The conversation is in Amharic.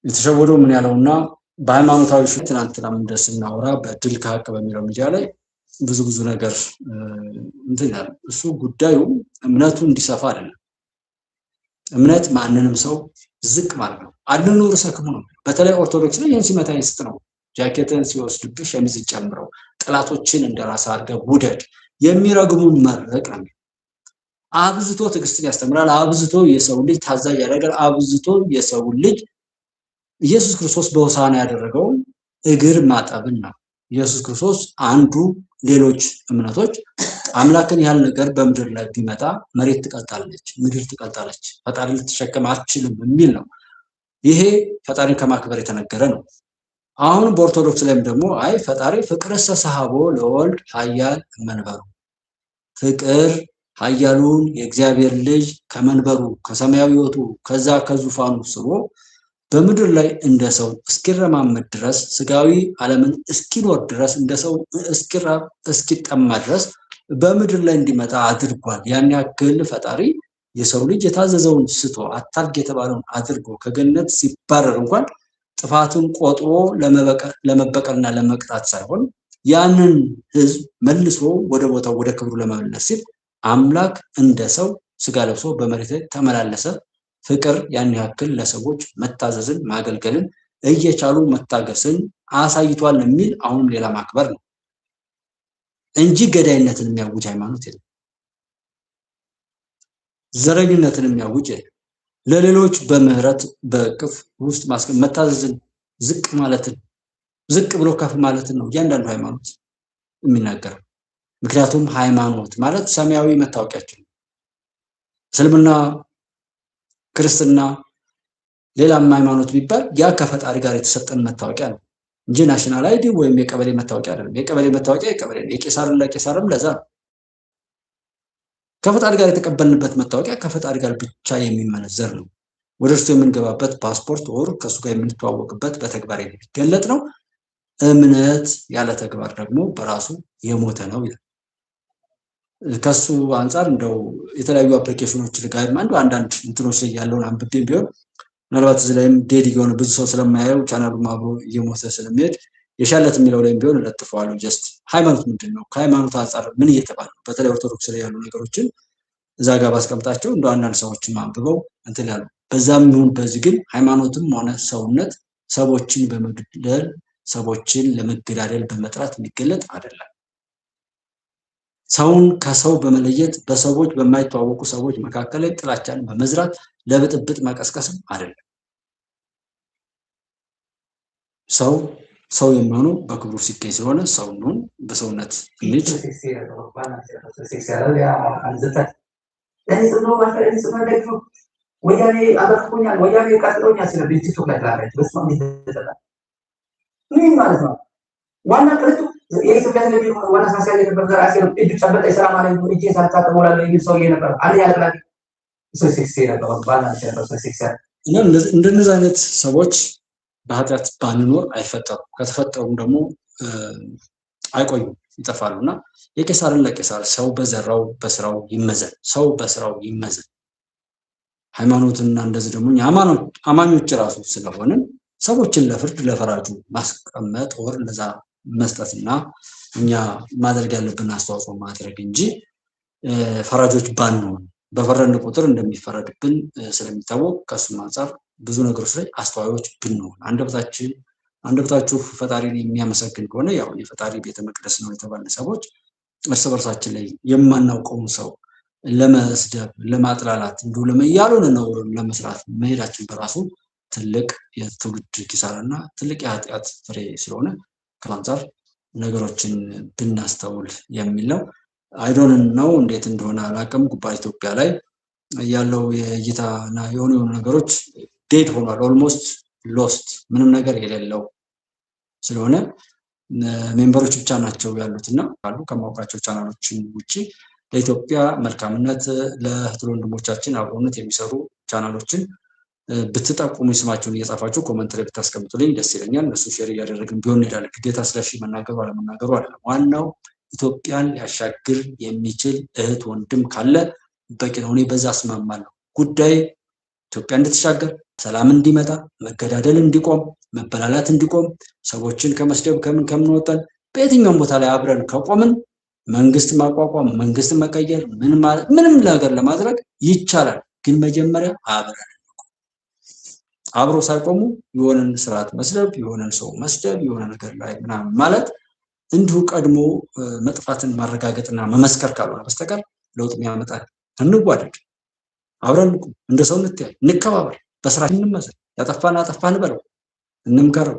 የተሸወደው ምን ያለውና በሃይማኖታዊ ትናንትናም እንደስናወራ በድል ከሀቅ በሚለው ሚዲያ ላይ ብዙ ነገር እንትን ያለ እሱ ጉዳዩ እምነቱ እንዲሰፋ አይደለም። እምነት ማንንም ሰው ዝቅ ማለት ነው። አለኖር ሰክሙ ነው። በተለይ ኦርቶዶክስ ላይ ይህን ሲመታ ይስጥ ነው። ጃኬትን ሲወስድብህ ሸሚዝ ጨምረው ጥላቶችን እንደራስ አድርገህ ውደድ የሚረግሙን መረቅ ነው። አብዝቶ ትዕግስትን ያስተምራል። አብዝቶ የሰው ልጅ ታዛዥ ያደርጋል። አብዝቶ የሰው ልጅ ኢየሱስ ክርስቶስ በሆሳዕና ያደረገው እግር ማጠብን ነው። ኢየሱስ ክርስቶስ አንዱ ሌሎች እምነቶች አምላክን ያህል ነገር በምድር ላይ ቢመጣ መሬት ትቀልጣለች፣ ምድር ትቀልጣለች፣ ፈጣሪ ልትሸከም አትችልም የሚል ነው። ይሄ ፈጣሪን ከማክበር የተነገረ ነው። አሁን በኦርቶዶክስ ላይም ደግሞ አይ ፈጣሪ ፍቅር ሰሐቦ ለወልድ ኃያል መንበሩ ፍቅር ኃያሉን የእግዚአብሔር ልጅ ከመንበሩ ከሰማያዊቱ ከዛ ከዙፋኑ ስቦ በምድር ላይ እንደ ሰው እስኪረማመድ ድረስ ስጋዊ ዓለምን እስኪኖር ድረስ እንደ ሰው እስኪራብ እስኪጠማ ድረስ በምድር ላይ እንዲመጣ አድርጓል። ያን ያክል ፈጣሪ የሰው ልጅ የታዘዘውን ስቶ አታርግ የተባለውን አድርጎ ከገነት ሲባረር እንኳን ጥፋቱን ቆጥሮ ለመበቀልና ለመቅጣት ሳይሆን ያንን ሕዝብ መልሶ ወደ ቦታው ወደ ክብሩ ለመመለስ ሲል አምላክ እንደ ሰው ስጋ ለብሶ በመሬት ላይ ተመላለሰ። ፍቅር ያን ያክል ለሰዎች መታዘዝን ማገልገልን እየቻሉ መታገስን አሳይቷል የሚል አሁንም ሌላ ማክበር ነው እንጂ ገዳይነትን የሚያውጅ ሃይማኖት የለም። ዘረኝነትን የሚያውጅ የለም። ለሌሎች በምህረት በቅፍ ውስጥ መታዘዝን ዝቅ ማለትን ዝቅ ብሎ ከፍ ማለትን ነው እያንዳንዱ ሃይማኖት የሚናገረው። ምክንያቱም ሃይማኖት ማለት ሰማያዊ መታወቂያችን ነው። እስልምና ክርስትና ሌላም ሃይማኖት ቢባል ያ ከፈጣሪ ጋር የተሰጠን መታወቂያ ነው እንጂ ናሽናል አይዲ ወይም የቀበሌ መታወቂያ አይደለም። የቀበሌ መታወቂያ የቀበሌ ነው። የቄሳርን ለቄሳርም ለዛ ነው። ከፈጣሪ ጋር የተቀበልንበት መታወቂያ ከፈጣሪ ጋር ብቻ የሚመነዘር ነው። ወደ እርሱ የምንገባበት ፓስፖርት ወር ከሱ ጋር የምንተዋወቅበት በተግባር የሚገለጥ ነው። እምነት ያለ ተግባር ደግሞ በራሱ የሞተ ነው ይላል። ከሱ አንፃር እንደው የተለያዩ አፕሊኬሽኖች ጋር አንዳንድ እንትኖች ላይ ያለውን አንብቤም ቢሆን ምናልባት እዚህ ላይም ዴድ የሆነ ብዙ ሰው ስለማያየው ቻናሉም አብሮ እየሞተ ስለሚሄድ የሻለት የሚለው ላይም ቢሆን እለጥፈዋለሁ። ጀስት ሃይማኖት ምንድን ነው? ከሃይማኖት አንፃር ምን እየተባለ ነው? በተለይ ኦርቶዶክስ ላይ ያሉ ነገሮችን እዛ ጋር ባስቀምጣቸው እንደ አንዳንድ ሰዎችን አንብበው እንትን ያሉ በዛም ይሁን በዚህ ግን ሃይማኖትም ሆነ ሰውነት ሰዎችን በመግደል ሰዎችን ለመገዳደል በመጥራት የሚገለጥ አይደለም። ሰውን ከሰው በመለየት በሰዎች በማይተዋወቁ ሰዎች መካከል ላይ ጥላቻን በመዝራት ለብጥብጥ መቀስቀስም አይደለም። ሰው የሚሆነው በክብሩ ሲገኝ ስለሆነ ሰው ነው። በሰውነት ልጅ ወያኔ አበርኩኛል ወያኔ ቀጥሎኛል ስለ ቲክቶክ ላይ ተላላች በስማም ምን ማለት ነው? ዋና ቅርቱ የኢትዮጵያ ቴሌቪዥን ዋና ሳሳይ ነበር ዘራሴ ነው። እጅ ጨበጠ ሰላም አለኝ እጄ ሳልታጠብ እውላለሁ የሚል ሰውዬ ነበር። አንድ ያለቅላቂ ሶሲክስ ነበር ባላንስ ያለው ሶሲክስ እንደነዚህ አይነት ሰዎች በኃጢአት ባንኖር አይፈጠሩም። ከተፈጠሩም ደግሞ አይቆዩም፣ ይጠፋሉና የቄሳርን ለቄሳር ሰው በዘራው በስራው ይመዘን፣ ሰው በስራው ይመዘን። ሃይማኖትና እንደዚህ ደግሞ አማኞች ራሱ ስለሆንን ሰዎችን ለፍርድ ለፈራጁ ማስቀመጥ ወር ለዛ መስጠትና እኛ ማድረግ ያለብን አስተዋጽኦ ማድረግ እንጂ ፈራጆች ባንሆን በፈረድን ቁጥር እንደሚፈረድብን ስለሚታወቅ ከሱም አንፃር ብዙ ነገሮች ላይ አስተዋዮች ብንሆን አንደበታችሁ ፈጣሪን የሚያመሰግን ከሆነ ያው የፈጣሪ ቤተ መቅደስ ነው የተባለ ሰዎች እርስ በርሳችን ላይ የማናውቀውን ሰው ለመስደብ ለማጥላላት እንዲሁ ለመያሉን ነው ለመስራት መሄዳችን በራሱ ትልቅ የትውልድ ኪሳራና ትልቅ የኃጢአት ፍሬ ስለሆነ ከአንፃር ነገሮችን ብናስተውል የሚል ነው። አይዶንን ነው እንዴት እንደሆነ አላውቅም። ጉባኤ ኢትዮጵያ ላይ ያለው የእይታና የሆኑ ነገሮች ዴድ ሆኗል። ኦልሞስት ሎስት ምንም ነገር የሌለው ስለሆነ ሜምበሮች ብቻ ናቸው ያሉትና አሉ ከማውቃቸው ቻናሎችን ውጪ ለኢትዮጵያ መልካምነት ለእህት ወንድሞቻችን አብሮነት የሚሰሩ ቻናሎችን ብትጠቁሙ ስማቸውን እየጻፋችሁ ኮመንት ላይ ብታስቀምጡልኝ ደስ ይለኛል። እነሱ ሼር እያደረግን ቢሆን እንሄዳለን። ግዴታ ስለሺ መናገሩ አለመናገሩ አይደለም። ዋናው ኢትዮጵያን ሊያሻግር የሚችል እህት ወንድም ካለ በቂ ነው። እኔ በዛ እስማማለሁ። ጉዳይ ኢትዮጵያ እንድትሻገር፣ ሰላም እንዲመጣ፣ መገዳደል እንዲቆም፣ መበላላት እንዲቆም፣ ሰዎችን ከመስደብ ከምን ወጠን በየትኛውም ቦታ ላይ አብረን ከቆምን መንግስት ማቋቋም፣ መንግስት መቀየር፣ ምንም ነገር ለማድረግ ይቻላል። ግን መጀመሪያ አብረን አብሮ ሳይቆሙ የሆነን ስርዓት መስደብ፣ የሆነን ሰው መስደብ፣ የሆነ ነገር ላይ ምናምን ማለት እንዲሁ ቀድሞ መጥፋትን ማረጋገጥና መመስከር ካልሆነ በስተቀር ለውጥ የሚያመጣ እንዋደድ፣ አብረን እንደ ሰው እንተያይ፣ እንከባበር፣ በስራ እንመሰል፣ ያጠፋን አጠፋን በለው፣ እንምከረው።